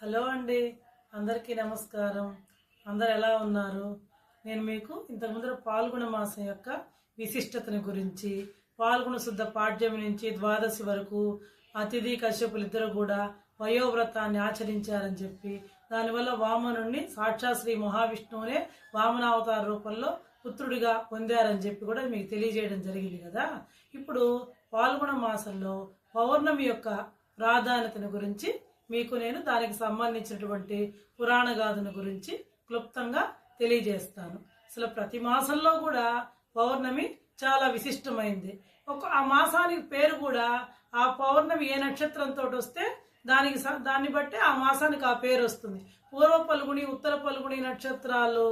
Hello అండి, అందరికీ నమస్కారం. అందరు ఎలా ఉన్నారు? నేను మీకు ఇంతకుముందు పాల్గొన మాసం యొక్క విశిష్టతను గురించి, పాల్గొన శుద్ధ పాడ్యమి నుంచి ద్వాదశి వరకు అతిథి కశ్యపులు ఇద్దరు కూడా వయోవ్రతాన్ని ఆచరించారని చెప్పి, దానివల్ల వామనుణ్ణి సాక్షాత్ శ్రీ మహావిష్ణువునే వామనావతార రూపంలో పుత్రుడిగా పొందారని చెప్పి కూడా మీకు తెలియజేయడం జరిగింది కదా. ఇప్పుడు పాల్గొన మాసంలో పౌర్ణమి యొక్క ప్రాధాన్యతను గురించి మీకు నేను దానికి సంబంధించినటువంటి పురాణ గాథను గురించి క్లుప్తంగా తెలియజేస్తాను. అసలు ప్రతి మాసంలో కూడా పౌర్ణమి చాలా విశిష్టమైంది. ఆ మాసానికి పేరు కూడా ఆ పౌర్ణమి ఏ నక్షత్రంతో వస్తే దాన్ని బట్టి ఆ మాసానికి ఆ పేరు వస్తుంది. పూర్వ పల్గుని, ఉత్తర పల్గుని నక్షత్రాలు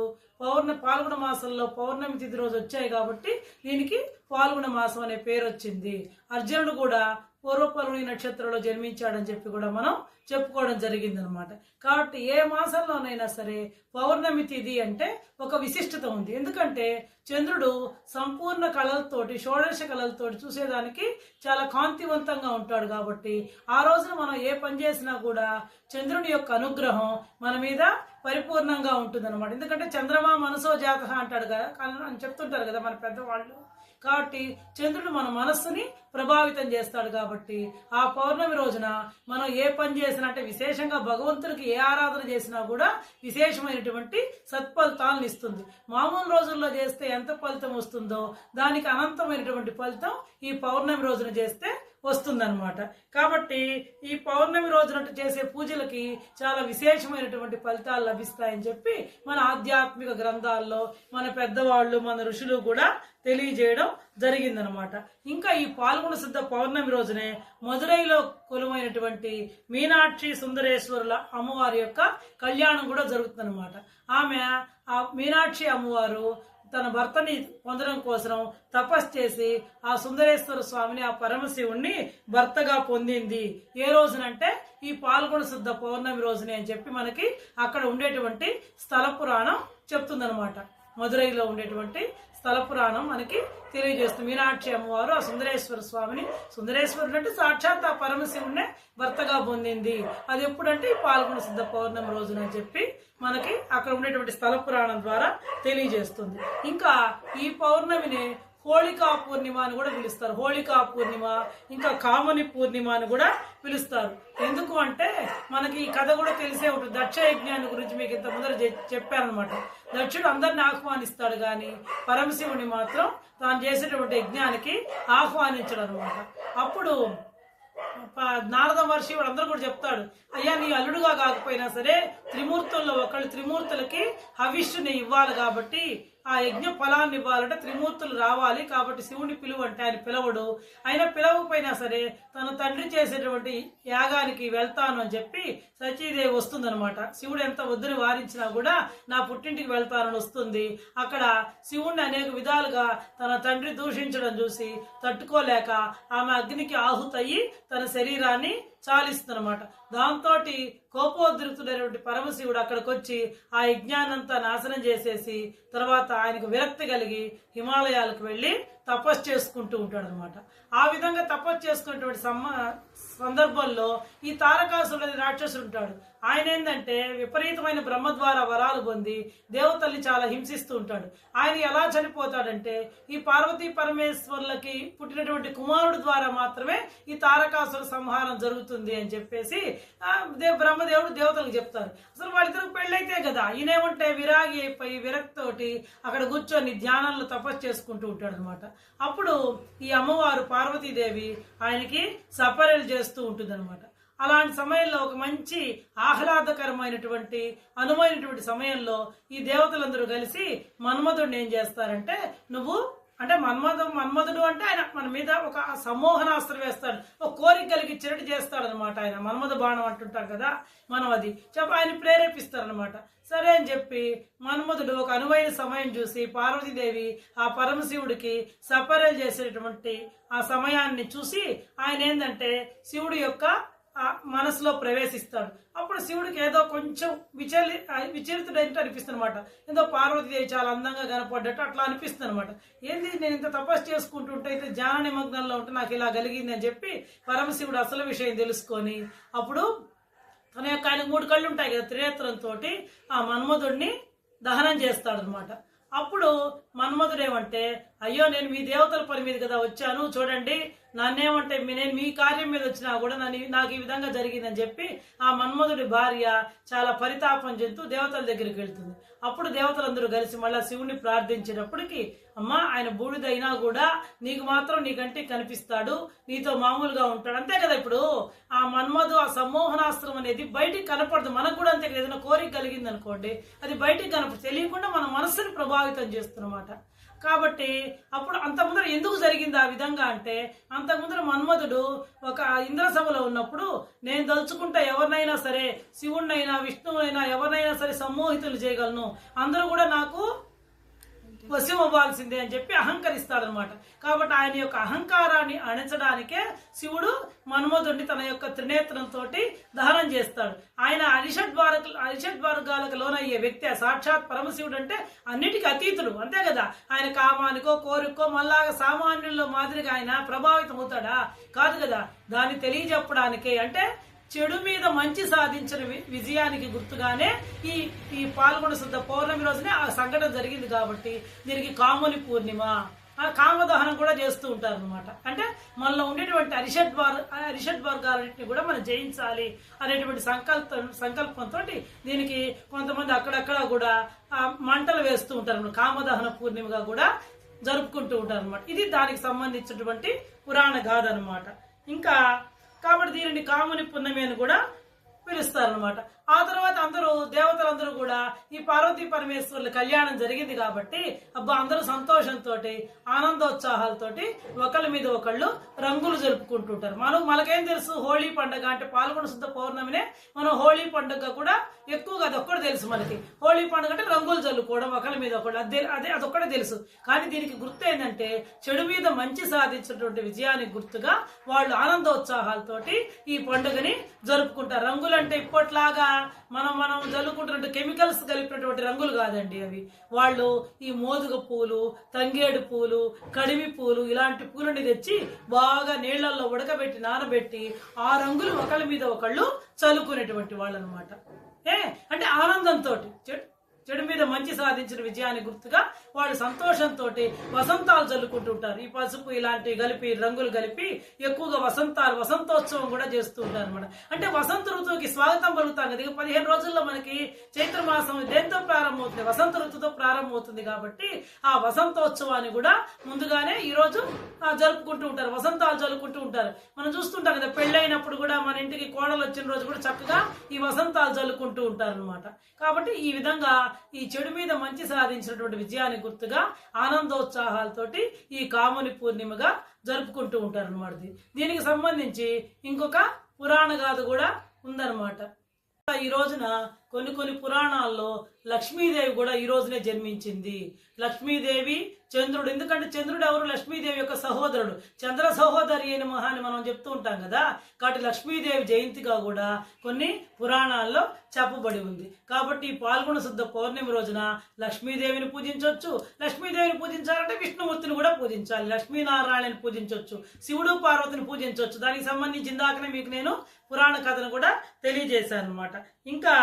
పాల్గొన మాసంలో పౌర్ణమి తిథి రోజు వచ్చాయి కాబట్టి దీనికి పాల్గొన మాసం అనే పేరు వచ్చింది. అర్జునుడు కూడా పూర్వ పల్గుని నక్షత్రంలో జన్మించాడని చెప్పి కూడా మనం చెప్పుకోవడం జరిగిందనమాట. కాబట్టి ఏ మాసంలోనైనా సరే పౌర్ణమి తిథి అంటే ఒక విశిష్టత ఉంది. ఎందుకంటే చంద్రుడు సంపూర్ణ కళలతోటి, షోడశ కళలతోటి చూసేదానికి చాలా కాంతివంతంగా ఉంటాడు. కాబట్టి ఆ రోజున మనం ఏ పని చేసినా కూడా చంద్రుని యొక్క అనుగ్రహం మన మీద పరిపూర్ణంగా ఉంటుందన్నమాట. ఎందుకంటే చంద్రమా మనసో జాతః అంటాడు కదా అని చెప్తుంటారు కదా మన పెద్దవాళ్ళు. కాబట్టి చంద్రుడు మన మనస్సుని ప్రభావితం చేస్తాడు. కాబట్టి ఆ పౌర్ణమి రోజున మనం ఏ పని చేసినా, అంటే విశేషంగా భగవంతుడికి ఏ ఆరాధన చేసినా కూడా విశేషమైనటువంటి సత్ఫలితాలను ఇస్తుంది. మామూలు రోజుల్లో చేస్తే ఎంత ఫలితం వస్తుందో దానికి అనంతమైనటువంటి ఫలితం ఈ పౌర్ణమి రోజున చేస్తే వస్తుందన్నమాట. కాబట్టి ఈ పౌర్ణమి రోజున చేసే పూజలకి చాలా విశేషమైనటువంటి ఫలితాలు లభిస్తాయని చెప్పి మన ఆధ్యాత్మిక గ్రంథాల్లో మన పెద్దవాళ్ళు, మన ఋషులు కూడా తెలియజేయడం జరిగిందనమాట. ఇంకా ఈ పాల్గొన శుద్ధ పౌర్ణమి రోజునే మదురైలో కొలువైనటువంటి మీనాక్షి సుందరేశ్వరుల అమ్మవారి యొక్క కళ్యాణం కూడా జరుగుతుందన్నమాట. ఆ మీనాక్షి అమ్మవారు తన భర్తని పొందడం కోసం తపస్సు చేసి ఆ సుందరేశ్వర స్వామిని, ఆ పరమశివుణ్ణి భర్తగా పొందింది. ఏ రోజునంటే ఈ పాల్గొన శుద్ధ పౌర్ణమి రోజునే అని చెప్పి మనకి అక్కడ ఉండేటువంటి స్థల పురాణం చెప్తుందనమాట. మదురైలో ఉండేటువంటి స్థల పురాణం మనకి తెలియజేస్తుంది. మీనాక్షి అమ్మవారు ఆ సుందరేశ్వర స్వామిని, సుందరేశ్వరుడు అంటే సాక్షాత్ ఆ పరమశివుణ్ణే భర్తగా పొందింది. అది ఎప్పుడంటే ఈ పాల్గొన శుద్ధ పౌర్ణమి రోజున అని చెప్పి మనకి అక్కడ ఉండేటువంటి స్థల పురాణం ద్వారా తెలియజేస్తుంది. ఇంకా ఈ పౌర్ణమిని హోళికా పూర్ణిమ అని కూడా పిలుస్తారు. హోళికా పూర్ణిమ, ఇంకా కామని పూర్ణిమ అని కూడా పిలుస్తారు. ఎందుకు అంటే మనకి ఈ కథ కూడా తెలిసే ఉంటుంది. దక్ష యజ్ఞాన్ని గురించి మీకు ఇంత ముందర చెప్పారనమాట. దక్షుడు అందరిని ఆహ్వానిస్తాడు కానీ పరమశివుని మాత్రం తాను చేసేటువంటి యజ్ఞానికి ఆహ్వానించడు అనమాట. అప్పుడు నారద మహర్షి వాళ్ళందరూ కూడా చెప్తాడు, అయ్యా నీ అల్లుడుగా కాకపోయినా సరే త్రిమూర్తుల్లో ఒకళ్ళు, త్రిమూర్తులకి హవిష్యుని ఇవ్వాలి కాబట్టి ఆ యజ్ఞ ఫలాన్ని ఇవ్వాలంటే త్రిమూర్తులు రావాలి. కాబట్టి శివుని పిలువు అంటే ఆయన పిలవడు. ఆయన పిలవకపోయినా సరే తన తండ్రి చేసేటువంటి యాగానికి వెళ్తాను అని చెప్పి సచీదేవి వస్తుందనమాట. శివుడు ఎంత వద్దని వారించినా కూడా నా పుట్టింటికి వెళ్తానని వస్తుంది. అక్కడ శివుణ్ణి అనేక విధాలుగా తన తండ్రి దూషించడం చూసి తట్టుకోలేక ఆమె అగ్నికి ఆహుతయ్యి తన శరీరాన్ని చాలిస్తుందన్నమాట. దాంతో కోపోద్రిక్తుడైనటువంటి పరమశివుడు అక్కడికి వచ్చి ఆ యజ్ఞాన్నంతా నాశనం చేసేసి తర్వాత ఆయనకు విరక్తి కలిగి హిమాలయాలకు వెళ్ళి తపస్సు చేసుకుంటూ ఉంటాడు అనమాట. ఆ విధంగా తపస్సు చేసుకునేటువంటి సందర్భంలో ఈ తారకాసురుడు రాక్షసుడు ఉంటాడు. ఆయన ఏంటంటే విపరీతమైన బ్రహ్మ ద్వారా వరాలు పొంది దేవతల్ని చాలా హింసిస్తూ ఉంటాడు. ఆయన ఎలా చనిపోతాడంటే ఈ పార్వతీ పరమేశ్వరులకి పుట్టినటువంటి కుమారుడు ద్వారా మాత్రమే ఈ తారకాసుర సంహారం జరుగుతుంది అని చెప్పేసి బ్రహ్మదేవుడు దేవతలకు చెప్తారు. అసలు వాళ్ళిద్దరికి పెళ్ళైతే కదా, ఈయనేమంటే విరాగి అయిపోయి విరక్తోటి అక్కడ కూర్చొని ధ్యానంలో తపస్సు చేసుకుంటూ ఉంటాడు అనమాట. అప్పుడు ఈ అమ్మవారు పార్వతీదేవి ఆయనకి సపర్యలు చేస్తూ ఉంటుంది అనమాట. అలాంటి సమయంలో ఒక మంచి ఆహ్లాదకరమైనటువంటి అనువైనటువంటి సమయంలో ఈ దేవతలందరూ కలిసి మన్మధుడిని ఏం చేస్తారంటే, మన్మధుడు అంటే ఆయన మన మీద ఒక సమ్మోహనాస్త్రం వేస్తాడు, ఒక కోరిక కలిగించినట్టు చేస్తాడు అనమాట. ఆయన మన్మధ బాణం అంటుంటాం కదా మనం, అది ఆయన ప్రేరేపిస్తారనమాట. సరే అని చెప్పి మన్మధుడు ఒక అనువైన సమయం చూసి పార్వతీదేవి ఆ పరమశివుడికి సపర్యలు చేసేటువంటి ఆ సమయాన్ని చూసి ఆయన ఏంటంటే శివుడి యొక్క మనసులో ప్రవేశిస్తాడు. అప్పుడు శివుడికి ఏదో కొంచెం విచలితుడైనట్టు అనిపిస్తుంది అనమాట. ఏదో పార్వతీదేవి చాలా అందంగా కనపడ్డట్టు అట్లా అనిపిస్తుంది అనమాట. ఏంది నేను ఇంత తపస్సు చేసుకుంటుంటే అయితే ధ్యాన నిమగ్నంలో ఉంటే నాకు ఇలా కలిగింది అని చెప్పి పరమశివుడు అసలు విషయం తెలుసుకొని అప్పుడు తన యొక్క ఆయన 3 కళ్ళు ఉంటాయి కదా, త్రినేత్రంతో ఆ మన్మధుడిని దహనం చేస్తాడనమాట. అప్పుడు మన్మధుడు ఏమంటే, అయ్యో నేను మీ దేవతల పని మీద కదా వచ్చాను, చూడండి నన్నేమంటే నేను మీ కార్యం మీద వచ్చినా కూడా నాకు ఈ విధంగా జరిగిందని చెప్పి ఆ మన్మధుడి భార్య చాలా పరితాపం చెందుతూ దేవతల దగ్గరికి వెళ్తుంది. అప్పుడు దేవతలందరూ కలిసి మళ్ళీ శివుణ్ణి ప్రార్థించినప్పటికీ, అమ్మా ఆయన బూడిదైనా కూడా నీకు మాత్రం నీకంటే కనిపిస్తాడు, నీతో మామూలుగా ఉంటాడు, అంతే కదా. ఇప్పుడు ఆ మన్మధు ఆ సమ్మోహనాస్త్రం అనేది బయటికి కనపడదు, మనకు కూడా అంతే కదా. ఏదైనా కోరిక కలిగింది అనుకోండి, అది బయటికి కనపడదు, తెలియకుండా మన మనస్సుని ప్రభావితం చేస్తున్నమాట. కాబట్టి అప్పుడు అంతకుముందర ఎందుకు జరిగింది ఆ విధంగా అంటే, అంతకుముందర మన్మధుడు ఒక ఇంద్రసభలో ఉన్నప్పుడు, నేను దలుచుకుంటే ఎవరినైనా సరే, శివుణ్ణైనా విష్ణువైనా ఎవరినైనా సరే సమ్మోహితులు చేయగలను, అందరూ కూడా నాకు వశం అవ్వాల్సిందే అని చెప్పి అహంకరిస్తాడనమాట. కాబట్టి ఆయన యొక్క అహంకారాన్ని అణచడానికే శివుడు మన్మధుడిని తన యొక్క త్రినేత్రంతో దహనం చేస్తాడు. ఆయన అరిషడ్వర్గాలకు లోనయ్యే వ్యక్తి, సాక్షాత్ పరమశివుడు అంటే అన్నిటికీ అతీతుడు, అంతే కదా. ఆయన కామానికో కోరికో మళ్ళాగా సామాన్యుల్లో మాదిరిగా ఆయన ప్రభావితం అవుతాడా? కాదు కదా. దాన్ని తెలియజెప్పడానికే, అంటే చెడు మీద మంచి సాధించిన విజయానికి గుర్తుగానే ఈ పాల్గొన శుద్ధ పౌర్ణమి రోజునే ఆ సంఘటన జరిగింది. కాబట్టి దీనికి కాముని పూర్ణిమ, కామదహనం కూడా చేస్తూ ఉంటారు అనమాట. అంటే మనలో ఉండేటువంటి అరిషడ్ వర్గాలన్నింటినీ కూడా మనం జయించాలి అనేటువంటి సంకల్పంతో దీనికి కొంతమంది అక్కడక్కడ కూడా మంటలు వేస్తూ ఉంటారు, కామదహన పూర్ణిమగా కూడా జరుపుకుంటూ ఉంటారు అనమాట. ఇది దానికి సంబంధించినటువంటి పురాణ గాథ అనమాట. ఇంకా కాబట్టి దీనిని కాముని పున్నమి అని కూడా పిలుస్తారనమాట. ఆ తర్వాత అందరూ దేవతలందరూ కూడా ఈ పార్వతీ పరమేశ్వరుల కళ్యాణం జరిగింది కాబట్టి అబ్బా అందరూ సంతోషంతో ఆనందోత్సాహాలతోటి ఒకళ్ళ మీద ఒకళ్ళు రంగులు జరుపుకుంటుంటారు. మనకేం తెలుసు, హోళీ పండుగ అంటే పాల్గొన శుద్ధ పౌర్ణమినే మనం హోళీ పండుగ కూడా ఎక్కువగా అదొక్కడే తెలుసు మనకి. హోళీ పండుగ అంటే రంగులు చల్లుకోవడం ఒకళ్ళ మీద ఒకళ్ళు, అదొక్కడే తెలుసు. కానీ దీనికి గుర్తు ఏంటంటే చెడు మీద మంచి సాధించినటువంటి విజయానికి గుర్తుగా వాళ్ళు ఆనందోత్సాహాలతోటి ఈ పండుగని జరుపుకుంటారు. రంగులు అంటే ఇప్పట్లాగా మనం జల్లుకుంటున్నట్టు కెమికల్స్ కలిపినటువంటి రంగులు కాదండి అవి. వాళ్ళు ఈ మోదుగ పూలు, తంగేడు పూలు, కడిమి పూలు ఇలాంటి పూలని తెచ్చి బాగా నీళ్లలో ఉడకబెట్టి నానబెట్టి ఆ రంగులు ఒకళ్ళ మీద ఒకళ్ళు చల్లుకునేటువంటి వాళ్ళు అనమాట. అంటే ఆనందంతో చెడు మీద మంచి సాధించిన విజయాన్ని గుర్తుగా వాళ్ళు సంతోషంతో వసంతాలు జల్లుకుంటూ ఉంటారు. ఈ పసుపు ఇలాంటి కలిపి రంగులు కలిపి ఎక్కువగా వసంతోత్సవం కూడా చేస్తూ ఉంటారు అనమాట. అంటే వసంత ఋతువుకి స్వాగతం పలుకుతాం కదా. 15 రోజుల్లో మనకి చైత్ర మాసం దేంతో ప్రారంభమవుతుంది, వసంత ఋతువుతో ప్రారంభమవుతుంది. కాబట్టి ఆ వసంతోత్సవాన్ని కూడా ముందుగానే ఈ రోజు జరుపుకుంటూ ఉంటారు, వసంతాలు జరుపుకుంటూ ఉంటారు. మనం చూస్తుంటాం కదా, పెళ్ళైనప్పుడు కూడా మన ఇంటికి కోడలు వచ్చిన రోజు కూడా చక్కగా ఈ వసంతాలు జల్లుకుంటూ ఉంటారు అనమాట. కాబట్టి ఈ విధంగా ఈ చెడు మీద మంచి సాధించినటువంటి విజయానికి గుర్తుగా ఆనందోత్సాహాలతోటి ఈ కాముని పూర్ణిమగా జరుపుకుంటూ ఉంటారు అనమాట. దీనికి సంబంధించి ఇంకొక పురాణ గాథ కూడా ఉందన్నమాట. ఈ రోజున కొన్ని పురాణాల్లో లక్ష్మీదేవి కూడా ఈ రోజునే జన్మించింది. లక్ష్మీదేవి చంద్రుడు, ఎందుకంటే చంద్రుడు ఎవరు, లక్ష్మీదేవి యొక్క సహోదరుడు, చంద్ర సహోదరి అయిన మహాని మనం చెప్తూ ఉంటాం కదా. కాబట్టి లక్ష్మీదేవి జయంతిగా కూడా కొన్ని పురాణాల్లో చెప్పబడి ఉంది. కాబట్టి ఈ పాల్గొన శుద్ధ పౌర్ణమి రోజున లక్ష్మీదేవిని పూజించవచ్చు. లక్ష్మీదేవిని పూజించాలంటే విష్ణుమూర్తిని కూడా పూజించాలి, లక్ష్మీనారాయణని పూజించవచ్చు, శివుడు పార్వతిని పూజించవచ్చు. దానికి సంబంధించి ఇందాకనే మీకు నేను పురాణ కథను కూడా తెలియజేశాను అనమాట. ఇంకా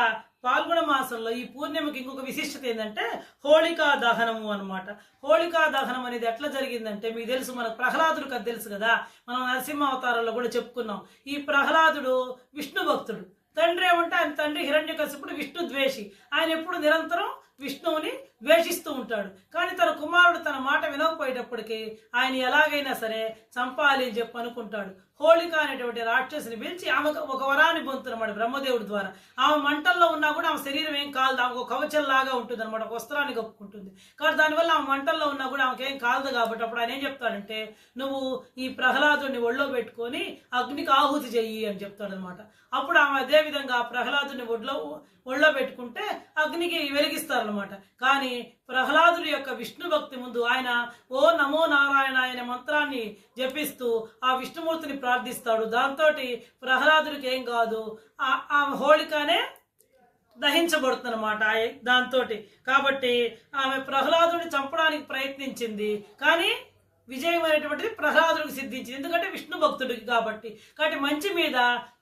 పాల్గొన మాసంలో ఈ పూర్ణిమకి ఇంకొక విశిష్టత ఏంటంటే హోళికా దహనము అనమాట. హోళికా దహనం అనేది ఎట్లా జరిగిందంటే మీకు తెలుసు, మనకు ప్రహ్లాదుడు కథ తెలుసు కదా, మనం నరసింహ అవతారంలో కూడా చెప్పుకున్నాం. ఈ ప్రహ్లాదుడు విష్ణు భక్తుడు. తండ్రి ఏమంటే ఆయన తండ్రి హిరణ్యకశిపుడు విష్ణు ద్వేషి. ఆయన ఎప్పుడు నిరంతరం విష్ణువుని ద్వేషిస్తూ ఉంటాడు. కానీ తన కుమారుడు తన మాట వినకపోయేటప్పటికీ ఆయన ఎలాగైనా సరే చంపాలి అని చెప్పి అనుకుంటాడు. హోళిక అనేటువంటి రాక్షసిని పిలిచి ఆమె ఒక వరాన్ని పొందుతున్నమాట బ్రహ్మదేవుడి ద్వారా. ఆమె మంటల్లో ఉన్నా కూడా ఆమె శరీరం ఏం కాదు, ఆమె ఒక కవచంలాగా ఉంటుంది అనమాట, ఒక వస్త్రాన్ని కప్పుకుంటుంది. కాబట్టి దానివల్ల ఆమె మంటల్లో ఉన్నా కూడా ఆమెకి ఏం కాదు. కాబట్టి అప్పుడు ఆయన ఏం చెప్తాడంటే, నువ్వు ఈ ప్రహ్లాదుని ఒళ్ళో పెట్టుకొని అగ్నికి ఆహుతి చెయ్యి అని చెప్తాడనమాట. అప్పుడు ఆమె అదే విధంగా ప్రహ్లాదుని ఒళ్ళో పెట్టుకుంటే అగ్నికి వెలిగిస్తారనమాట. కానీ ప్రహ్లాదుడి యొక్క విష్ణు భక్తి ముందు ఆయన ఓ నమో నారాయణ అనే మంత్రాన్ని జపిస్తూ ఆ విష్ణుమూర్తిని ప్రార్థిస్తాడు. దాంతో ప్రహ్లాదుడికి ఏం కాదు, ఆ హోళికనే దహించబడుతుందన్నమాట దాంతో. కాబట్టి ఆమె ప్రహ్లాదుడిని చంపడానికి ప్రయత్నించింది, కానీ విజయం అనేటువంటిది ప్రహ్లాదుడికి సిద్ధించింది, ఎందుకంటే విష్ణు భక్తుడికి కాబట్టి మంచి మీద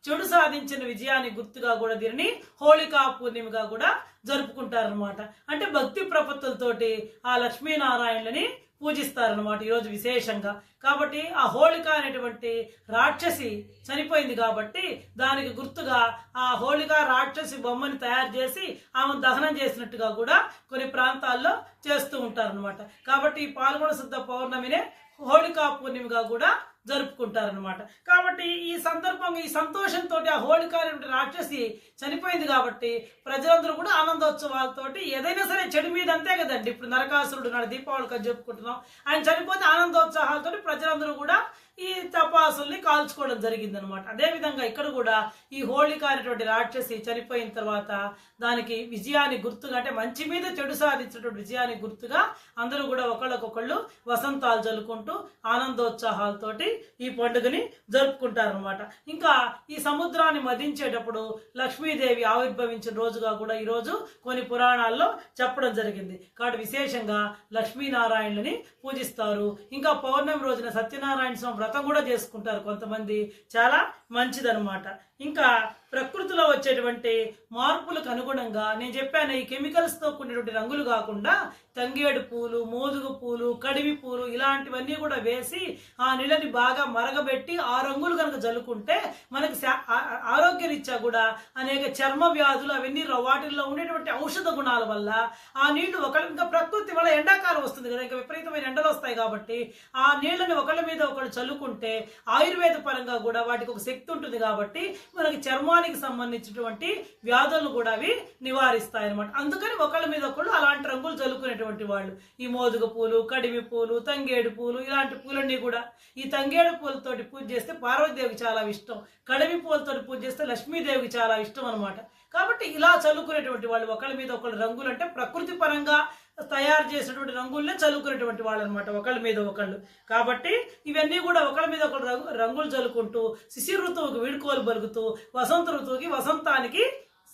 చెడు సాధించిన విజయాన్ని గుర్తుగా కూడా దీనిని హోళికా పూర్ణిమగా కూడా జరుపుకుంటారనమాట. అంటే భక్తి ప్రపత్తులతోటి ఆ లక్ష్మీనారాయణులని పూజిస్తారనమాట ఈరోజు విశేషంగా. కాబట్టి ఆ హోళిక అనేటువంటి రాక్షసి చనిపోయింది కాబట్టి దానికి గుర్తుగా ఆ హోళిక రాక్షసి బొమ్మని తయారు చేసి ఆమె దహనం చేసినట్టుగా కూడా కొన్ని ప్రాంతాల్లో చేస్తూ ఉంటారనమాట. కాబట్టి ఈ పాల్గొన శుద్ధ పౌర్ణమినే హోళికా పూర్ణిమగా కూడా జరుపుకుంటారనమాట. కాబట్టి ఈ సందర్భంగా ఈ సంతోషంతో ఆ హోళిక రాక్షసి చనిపోయింది కాబట్టి ప్రజలందరూ కూడా ఆనందోత్సవాలతోటి ఏదైనా సరే చెడు మీద అంతే కదండి. ఇప్పుడు నరకాసురుడు నాడు దీపావళికి చెప్పుకుంటున్నాం, ఆయన చనిపోతే ఆనందోత్సాహాలతో ప్రజలందరూ కూడా ఈ తపాసుల్ని కాల్చుకోవడం జరిగింది అనమాట. అదేవిధంగా ఇక్కడ కూడా ఈ హోళిక అనేటువంటి రాక్షసి చనిపోయిన తర్వాత దానికి విజయాన్ని గుర్తుగా, అంటే మంచి మీద చెడు సాధించినటువంటి విజయాన్ని గుర్తుగా అందరూ కూడా ఒకళ్ళకొకళ్ళు వసంతాలు జల్లుకుంటూ ఆనందోత్సాహాలతోటి ఈ పండుగని జరుపుకుంటారనమాట. ఇంకా ఈ సముద్రాన్ని మదించేటప్పుడు లక్ష్మీదేవి ఆవిర్భవించిన రోజుగా కూడా ఈరోజు కొన్ని పురాణాల్లో చెప్పడం జరిగింది. కాబట్టి విశేషంగా లక్ష్మీనారాయణులని పూజిస్తారు. ఇంకా పౌర్ణమి రోజున సత్యనారాయణ స్వామి వ్రతం కూడా చేసుకుంటారు కొంతమంది, చాలా మంచిదనమాట. ఇంకా ప్రకృతిలో వచ్చేటువంటి మార్పులకు అనుగుణంగా నేను చెప్పాను, ఈ కెమికల్స్తో కూడినటువంటి రంగులు కాకుండా తంగేడు పూలు, మోదుగు పూలు, కడివి పూలు ఇలాంటివన్నీ కూడా వేసి ఆ నీళ్ళని బాగా మరగబెట్టి ఆ రంగులు కనుక జల్లుకుంటే మనకి ఆరోగ్యరీత్యా కూడా అనేక చర్మ వ్యాధులు అవన్నీ వాటిల్లో ఉండేటువంటి ఔషధ గుణాల వల్ల ఆ నీళ్లు ఇంకా ప్రకృతి వల్ల ఎండాకాలం వస్తుంది కదా, ఇంకా విపరీతమైన ఎండలు వస్తాయి కాబట్టి ఆ నీళ్ళని ఒకళ్ళ మీద ఒకళ్ళు చల్లుకుంటే ఆయుర్వేద పరంగా కూడా వాటికి ఒక శక్తి ఉంటుంది కాబట్టి మనకి చర్మానికి సంబంధించినటువంటి వ్యాధులను కూడా అవి నివారిస్తాయి అనమాట. అందుకని ఒకళ్ళ మీద ఒకళ్ళు అలాంటి రంగులు చల్లుకునేటువంటి వాళ్ళు ఈ మోదుగ పూలు, కడిమి పూలు, తంగేడు పూలు ఇలాంటి పూలన్నీ కూడా ఈ తంగేడు పూలతోటి పూజ చేస్తే పార్వతీదేవికి చాలా ఇష్టం, కడిమి పూలతోటి పూజ చేస్తే లక్ష్మీదేవికి చాలా ఇష్టం అనమాట. కాబట్టి ఇలా చల్లుకునేటువంటి వాళ్ళు ఒకళ్ళ మీద ఒకళ్ళు రంగులు, అంటే ప్రకృతి పరంగా తయారు చేసినటువంటి రంగుల్నే చల్లుకునేటువంటి వాళ్ళు అనమాట ఒకళ్ళ మీద ఒకళ్ళు. కాబట్టి ఇవన్నీ కూడా ఒకళ్ళ మీద ఒకళ్ళు రంగులు చల్లుకుంటూ శిశిర ఋతువుకి వీడుకోలు పలుకుతూ వసంత ఋతువుకి వసంతానికి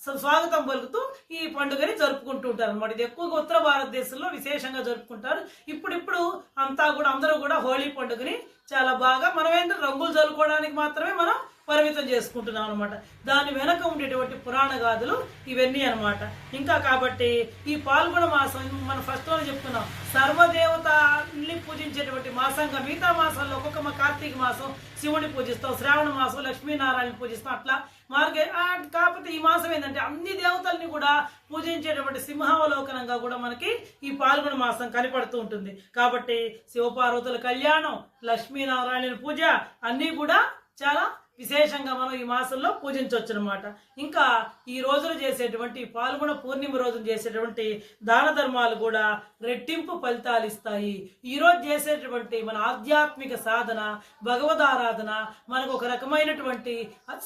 స్వాగతం పలుకుతూ ఈ పండుగని జరుపుకుంటూ ఉంటారు అనమాట. ఇది ఎక్కువగా ఉత్తర భారతదేశంలో విశేషంగా జరుపుకుంటారు. ఇప్పుడు అంతా కూడా అందరూ కూడా హోళీ పండుగని చాలా బాగా మనమేంటో రంగులు చల్లుకోవడానికి మాత్రమే మనం పరిమితం చేసుకుంటున్నాం అనమాట. దాని వెనక ఉండేటువంటి పురాణ గాథలు ఇవన్నీ అనమాట. ఇంకా కాబట్టి ఈ పాల్గొన మాసం మనం ఫస్ట్ లో చెప్తున్నాం సర్వదేవతల్ని పూజించేటువంటి మాసంగా, మిగతా మాసాల్లో ఒక్కొక్క కార్తీక మాసం శివుని పూజిస్తాం, శ్రావణ మాసం లక్ష్మీనారాయణ పూజిస్తాం, అట్లా కాకపోతే ఈ మాసం ఏంటంటే అన్ని దేవతల్ని కూడా పూజించేటువంటి సింహావలోకనంగా కూడా మనకి ఈ పాల్గొన మాసం కనపడుతూ ఉంటుంది. కాబట్టి శివపార్వతుల కళ్యాణం, లక్ష్మీనారాయణ పూజ అన్నీ కూడా చాలా విశేషంగా మనం ఈ మాసంలో పూజించవచ్చు అనమాట. ఇంకా ఈ రోజున చేసేటువంటి పాల్గొన పూర్ణిమ రోజున చేసేటువంటి దాన ధర్మాలు కూడా రెట్టింపు ఫలితాలు ఇస్తాయి. ఈ రోజు చేసేటువంటి మన ఆధ్యాత్మిక సాధన, భగవదారాధన మనకు ఒక రకమైనటువంటి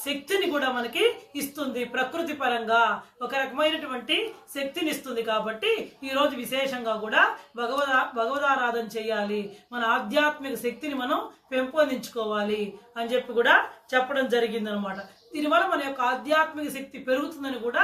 శక్తిని కూడా మనకి ఇస్తుంది, ప్రకృతి పరంగా ఒక రకమైనటువంటి శక్తిని ఇస్తుంది. కాబట్టి ఈ రోజు విశేషంగా కూడా భగవదారాధన చేయాలి, మన ఆధ్యాత్మిక శక్తిని మనం పెంపొందించుకోవాలి అని చెప్పి కూడా చెప్పడం జరిగిందనమాట. దీనివల్ల మన యొక్క ఆధ్యాత్మిక శక్తి పెరుగుతుందని కూడా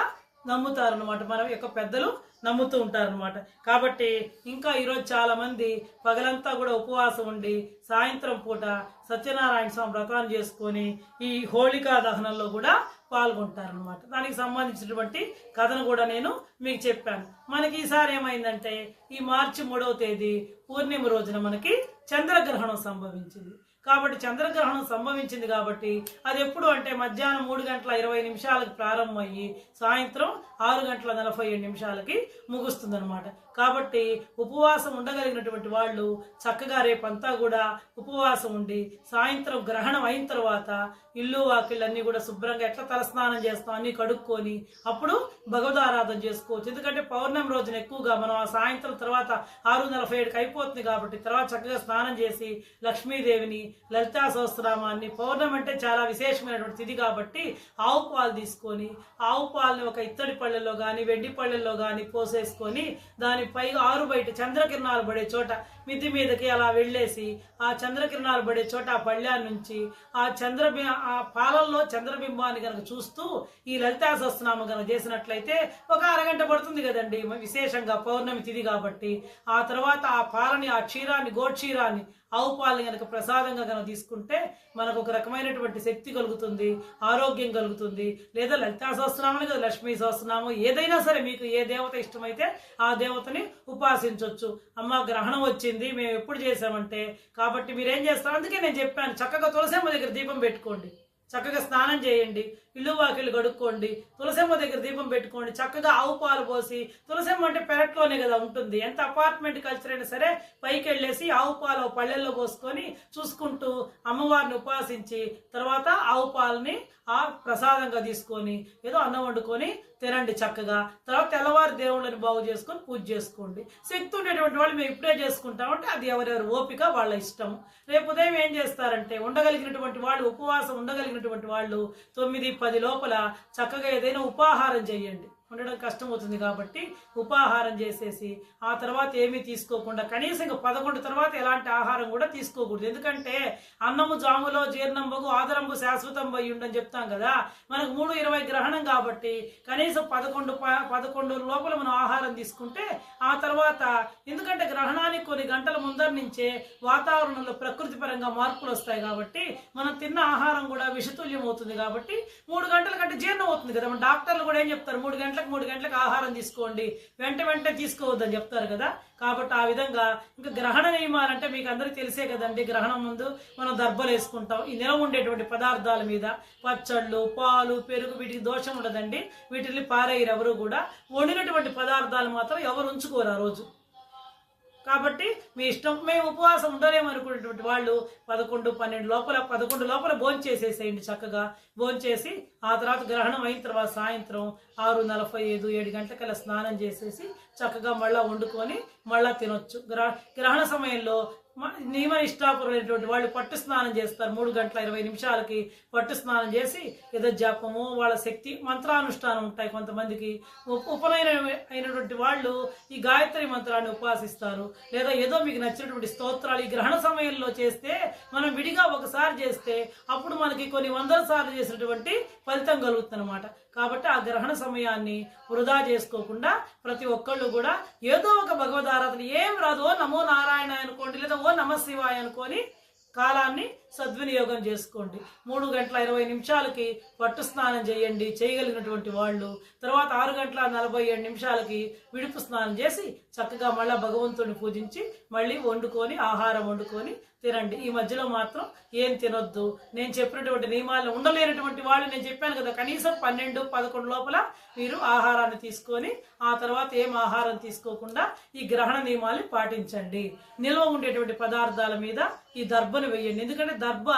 నమ్ముతారనమాట, మన యొక్క పెద్దలు నమ్ముతూ ఉంటారనమాట. కాబట్టి ఇంకా ఈరోజు చాలా మంది పగలంతా కూడా ఉపవాసం ఉండి సాయంత్రం పూట సత్యనారాయణ స్వామి వ్రతాన్ని చేసుకొని ఈ హోళికా దహనంలో కూడా పాల్గొంటారనమాట. దానికి సంబంధించినటువంటి కథను కూడా నేను మీకు చెప్పాను. మనకి ఈసారి ఏమైందంటే ఈ మార్చి 3వ తేదీ పూర్ణిమ రోజున మనకి చంద్రగ్రహణం సంభవించింది. కాబట్టి చంద్రగ్రహణం సంభవించింది కాబట్టి అది ఎప్పుడు అంటే మధ్యాహ్నం 3:20 ప్రారంభమయ్యి సాయంత్రం 6:47 ముగుస్తుంది అనమాట. కాబట్టి ఉపవాసం ఉండగలిగినటువంటి వాళ్ళు చక్కగా రేపంతా కూడా ఉపవాసం ఉండి సాయంత్రం గ్రహణం అయిన తర్వాత ఇల్లు వాకిళ్ళన్నీ కూడా శుభ్రంగా ఎట్లా తలస్నానం చేస్తాం అన్ని కడుక్కొని అప్పుడు భగవదారాధన చేసుకోవచ్చు. ఎందుకంటే పౌర్ణమి రోజున ఎక్కువగా మనం ఆ సాయంత్రం తర్వాత 6:47 అయిపోతుంది కాబట్టి తర్వాత చక్కగా స్నానం చేసి లక్ష్మీదేవిని, లలితా సహస్రనామాన్ని, పౌర్ణమి అంటే చాలా విశేషమైనటువంటి తిథి కాబట్టి ఆవు పాలు తీసుకొని ఆవు పాలని ఒక ఇత్తడి పళ్ళెల్లో కానీ వెండి పళ్ళెల్లో కానీ పోసేసుకొని దాని పైగా ఆరు బయట చంద్రకిరణాలు పడే చోట మిద్ది మీదకి అలా వెళ్ళేసి ఆ చంద్రకిరణాలు పడే చోట ఆ పళ్ళ్యాన్ని నుంచి ఆ పాలల్లో చంద్రబింబాన్ని కనుక చూస్తూ ఈ లలితా సహస్రనామం కనుక చేసినట్లయితే ఒక అరగంట పడుతుంది కదండి, విశేషంగా పౌర్ణమి తిథి కాబట్టి. ఆ తర్వాత ఆ పాలని, ఆ క్షీరాన్ని, గోక్షీరాన్ని ఆవు పాలని కనుక ప్రసాదంగా కనుక తీసుకుంటే మనకు ఒక రకమైనటువంటి శక్తి కలుగుతుంది, ఆరోగ్యం కలుగుతుంది. లేదా లలితా సహస్రనామం కదా, లక్ష్మీ సహస్రనామం, ఏదైనా సరే మీకు ఏ దేవత ఇష్టమైతే ఆ దేవతని ఉపాసించవచ్చు. అమ్మ గ్రహణం వచ్చింది మేము ఎప్పుడు చేసామంటే, కాబట్టి మీరేం చేస్తారు, అందుకే నేను చెప్పాను చక్కగా తులసమ్మ దగ్గర దీపం పెట్టుకోండి, చక్కగా స్నానం చేయండి, ఇల్లు వాకిళ్ళు కడుక్కోండి, తులసమ్మ దగ్గర దీపం పెట్టుకోండి, చక్కగా ఆవు పాలు పోసి, తులసమ్మ అంటే పెరట్లోనే కదా ఉంటుంది, ఎంత అపార్ట్మెంట్ కల్చర్ అయినా సరే పైకి వెళ్ళేసి ఆవు పాలు పళ్ళెల్లో పోసుకొని చూసుకుంటూ అమ్మవారిని ఉపాసించి తర్వాత ఆవు పాలని ఆ ప్రసాదంగా తీసుకొని ఏదో అన్నం వండుకొని తినండి చక్కగా. తర్వాత తెల్లవారు దేవుళ్ళని బాగు చేసుకొని పూజ చేసుకోండి. శక్తి ఉండేటువంటి వాళ్ళు మేము ఇప్పుడే చేసుకుంటామంటే అది ఎవరెవరి ఓపిక వాళ్ళ ఇష్టం. రేపు ఉదయం ఏం చేస్తారంటే ఉండగలిగినటువంటి వాళ్ళు, ఉపవాసం ఉండగలిగినటువంటి వాళ్ళు 9-10 లోపల చక్కగా ఏదైనా ఉపాహారం చేయండి. ఉండడం కష్టం అవుతుంది కాబట్టి ఉపాహారం చేసేసి ఆ తర్వాత ఏమీ తీసుకోకుండా కనీసం 11 తర్వాత ఎలాంటి ఆహారం కూడా తీసుకోకూడదు. ఎందుకంటే అన్నము జాములో జీర్ణంబగు ఆదరంబు శాశ్వతం అయి ఉండని చెప్తాం కదా. మనకు 3:20 గ్రహణం కాబట్టి కనీసం 11 లోపల మనం ఆహారం తీసుకుంటే ఆ తర్వాత, ఎందుకంటే గ్రహణానికి కొన్ని గంటల ముందర నుంచే వాతావరణంలో ప్రకృతి పరంగా మార్పులు వస్తాయి కాబట్టి మనం తిన్న ఆహారం కూడా విషతుల్యం అవుతుంది. కాబట్టి 3 గంటల కంటే జీర్ణం అవుతుంది కదా. మన డాక్టర్లు కూడా ఏం చెప్తారు, 3 గంటలకు ఆహారం తీసుకోండి, వెంటనే తీసుకోవద్దని చెప్తారు కదా. కాబట్టి ఆ విధంగా ఇంకా గ్రహణ నియమాలంటే మీకు అందరికీ తెలిసే కదండి. గ్రహణం ముందు మనం దర్భలు వేసుకుంటాం. ఈ నిలవ ఉండేటువంటి పదార్థాల మీద పచ్చళ్ళు, పాలు, పెరుగు వీటికి దోషం ఉండదండి. వీటిని పారేయరు ఎవరు కూడా. వండినటువంటి పదార్థాలు మాత్రం ఎవరు ఉంచుకోరు ఆ రోజు. కాబట్టి మీ ఇష్టం. మేము ఉపవాసం ఉండలేమనుకునేటువంటి వాళ్ళు 11 లోపల భోజనం చేసేసేయండి. చక్కగా భోజనం చేసి ఆ తర్వాత గ్రహణం అయిన తర్వాత సాయంత్రం 6:45, 7 గంటలకల్లా స్నానం చేసేసి చక్కగా మళ్ళా వండుకొని మళ్ళా తినొచ్చు. గ్రహణ సమయంలో నియమ నిష్ఠాపరులైనటువంటి వాళ్ళు పట్టు స్నానం చేస్తారు. 3:20 పట్టు స్నానం చేసి ఏదో జపము, వాళ్ళ శక్తి మంత్రానుష్ఠానం ఉంటాయి. కొంతమందికి ఉపనయన అయినటువంటి వాళ్ళు ఈ గాయత్రి మంత్రాన్ని ఉపాసిస్తారు. లేదా ఏదో మీకు నచ్చినటువంటి స్తోత్రాలు ఈ గ్రహణ సమయంలో చేస్తే, మనం విడిగా ఒకసారి చేస్తే అప్పుడు మనకి కొన్ని 100 సార్లు చేసినటువంటి ఫలితం కలుగుతుంది అనమాట. కాబట్టి ఆ గ్రహణ సమయాన్ని వృధా చేసుకోకుండా ప్రతి ఒక్కళ్ళు కూడా ఏదో ఒక భగవద్ ఆరాధన, ఏం రాదు, ఓ నమో నారాయణ అనుకోండి, లేదా ఓ నమ శివాయ అనుకొని కాలాన్ని సద్వినియోగం చేసుకోండి. 3:20 పట్టు స్నానం చేయండి చేయగలిగినటువంటి వాళ్ళు. తర్వాత 6:47 విడుపు స్నానం చేసి చక్కగా మళ్ళీ భగవంతుడిని పూజించి మళ్ళీ వండుకొని ఆహారం వండుకొని తినండి. ఈ మధ్యలో మాత్రం ఏం తినొద్దు. నేను చెప్పినటువంటి నియమాలను ఉండలేనటువంటి వాళ్ళు, నేను చెప్పాను కదా, కనీసం 12-11 లోపల మీరు ఆహారాన్ని తీసుకొని ఆ తర్వాత ఏం ఆహారం తీసుకోకుండా ఈ గ్రహణ నియమాన్ని పాటించండి. నిల్వ ఉండేటువంటి పదార్థాల మీద ఈ దర్భను వేయండి. ఎందుకంటే దర్భ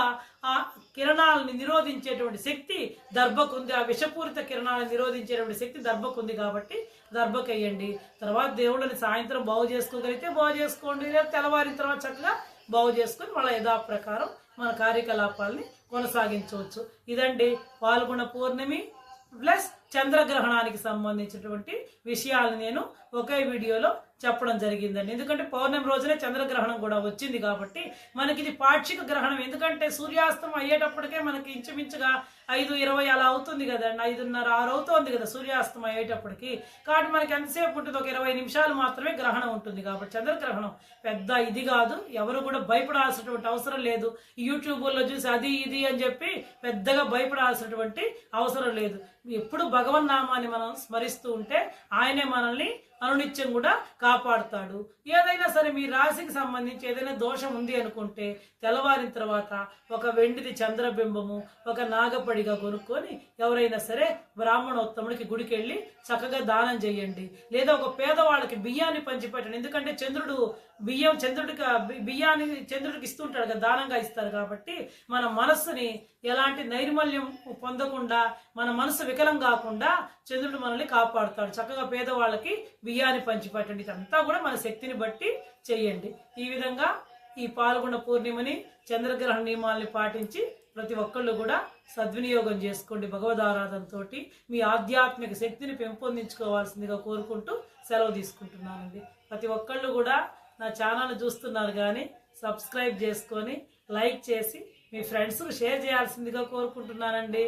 ఆ కిరణాలను నిరోధించేటువంటి శక్తి దర్భకుంది. ఆ విషపూరిత కిరణాలను నిరోధించేటువంటి శక్తి దర్భకుంది కాబట్టి దర్భకేయండి. తర్వాత దేవుళ్ళని సాయంత్రం బాగు చేసుకోగలిగితే బాగు చేసుకోండి, లేదా తెల్లవారిన తర్వాత చక్కగా బాగు చేసుకుని మళ్ళీ యథాప్రకారం మన కార్యకలాపాలని కొనసాగించవచ్చు. ఇదండి పాల్గొన పౌర్ణమి ప్లస్ చంద్రగ్రహణానికి సంబంధించినటువంటి విషయాలు నేను ఒకే వీడియోలో చెప్పడం జరిగిందండి. ఎందుకంటే పౌర్ణమి రోజునే చంద్రగ్రహణం కూడా వచ్చింది కాబట్టి మనకి ఇది పాక్షిక గ్రహణం. ఎందుకంటే సూర్యాస్తం అయ్యేటప్పటికే మనకి ఇంచుమించుగా 5:20 అలా అవుతుంది కదండి, 5:30, 6 అవుతుంది కదా సూర్యాస్తం అయ్యేటప్పటికి. కాబట్టి మనకి ఎంతసేపు ఉంటుంది, ఒక 20 నిమిషాలు మాత్రమే గ్రహణం ఉంటుంది. కాబట్టి చంద్రగ్రహణం పెద్ద ఇది కాదు, ఎవరు కూడా భయపడాల్సినటువంటి అవసరం లేదు. యూట్యూబ్లో చూసి అది ఇది అని చెప్పి పెద్దగా భయపడాల్సినటువంటి అవసరం లేదు. ఎప్పుడు భగవన్నామాన్ని మనం స్మరిస్తూ ఉంటే ఆయనే మనల్ని అనునిత్యం కూడా కాపాడుతాడు. ఏదైనా సరే మీ రాశికి సంబంధించి ఏదైనా దోషం ఉంది అనుకుంటే తెల్లవారిన తర్వాత ఒక వెండిది చంద్రబింబము, ఒక నాగపడిగా కొనుక్కొని ఎవరైనా సరే బ్రాహ్మణోత్తముడికి గుడికి వెళ్ళి చక్కగా దానం చేయండి. లేదా ఒక పేదవాళ్ళకి బియ్యాన్ని పంచిపెట్టండి. ఎందుకంటే చంద్రుడికి ఇస్తుంటాడు కదా, దానంగా ఇస్తారు. కాబట్టి మన మనస్సుని ఎలాంటి నైర్మల్యం పొందకుండా, మన మనసు వికలం కాకుండా చంద్రుడు మనల్ని కాపాడుతాడు. చక్కగా పేదవాళ్ళకి బియ్యాన్ని పంచిపెట్టండి. ఇదంతా కూడా మన శక్తిని బట్టి చెయ్యండి. ఈ విధంగా ఈ పాల్గొన పూర్ణిమని చంద్రగ్రహణ నియమాల్ని పాటించి ప్రతి ఒక్కళ్ళు కూడా సద్వినియోగం చేసుకోండి. భగవద్ ఆరాధనతో మీ ఆధ్యాత్మిక శక్తిని పెంపొందించుకోవాల్సిందిగా కోరుకుంటూ సెలవు తీసుకుంటున్నానండి. ప్రతి ఒక్కళ్ళు కూడా నా ఛానల్ చూస్తున్నారు కానీ సబ్స్క్రైబ్ చేసుకొని లైక్ చేసి మీ ఫ్రెండ్స్కు షేర్ చేయాల్సిందిగా కోరుకుంటున్నానండి.